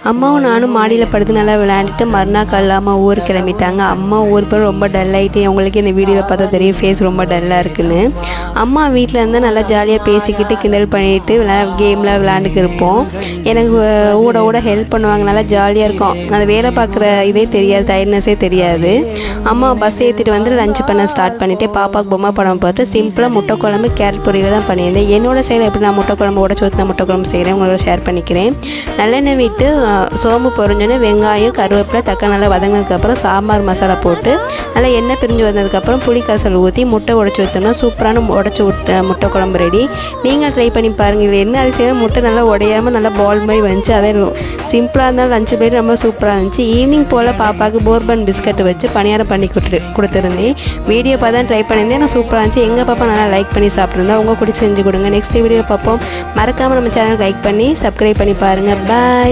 அம்மாவும் நானும் மாடியில் படுத்து நல்லா விளையாண்டுட்டு மறுநாள் காலையில் ஊர் கிளம்பிட்டாங்க. அம்மா ஊர் போய் ரொம்ப டல் ஆகிட்டு, உங்களுக்கு இந்த வீடியோவில் பார்த்தா தெரியும் ஃபேஸ் ரொம்ப டல்லாக இருக்குன்னு. அம்மா வீட்டில் இருந்தால் நல்லா ஜாலியாக பேசிக்கிட்டு கிண்டல் பண்ணிட்டு கேம்லாம் விளையாண்டுக்கு இருப்போம். எனக்கு ஊட ஹெல்ப் பண்ணுவாங்க, நல்லா ஜாலியாக இருக்கும். அந்த வேலை பார்க்குற இதே தெரியாது, டயர்ட்னஸே தெரியாது. அம்மா பஸ் ஏற்றிட்டு வந்து லஞ்ச் பண்ண ஸ்டார்ட் பண்ணிவிட்டு பாப்பாவுக்கு பொம்மை படம் பார்த்து சிம்பிளாக முட்டை குழம்பு கேரட் பொரியல் தான் பண்ணியிருந்தேன். என்னோட சைடில் எப்படி நான் முட்டை குழம்பு உடச்சி ஊற்றின முட்டை குழம்பு செய்கிறேன், உங்களோட ஷேர் பண்ணிக்கிறேன். நல்லெண்ணெய் விட்டு சோம்பு பொரிஞ்சோன்னே வெங்காயம் கருவேப்பிலை தக்காளி நல்லா வதங்கினதுக்கப்புறம் சாம்பார் மசாலா போட்டு நல்லா எண்ணெய் பிரிஞ்சு வந்ததுக்கப்புறம் புளி கசல் ஊற்றி முட்டை உடச்சி வச்சோம்னா சூப்பரான உடச்சி விட்ட முட்டை குழம்பு ரெடி. நீங்கள் ட்ரை பண்ணி பாருங்கள். இது என்ன அதிசயம், முட்டை நல்லா உடையாமல் நல்லா பால் மாதிரி வந்துச்சு. அதே சிம்பிளாக இருந்தாலும் லஞ்சு போய்ட்டு ரொம்ப சூப்பராக இருந்துச்சு. ஈவினிங் போல் பாப்பாவுக்கு போர்பன் பிஸ்கட் வச்சு பணியாரம் பண்ணி கொடுத்துருந்தேன். வீடியோ பார்த்து தான் ட்ரை பண்ணியிருந்தேன், நான் சூப்பராக இருந்துச்சு. எங்கள் பாப்பா நல்லா லைக் பண்ணி சாப்பிட்ருந்தா உங்கள் கூட செஞ்சு கொடுங்க. நெக்ஸ்ட் வீடியோ பார்ப்போம். மறக்காமல் நம்ம சேனல் லைக் பண்ணி சப்ஸ்கிரைப் பண்ணி பாருங்கள். பாய்.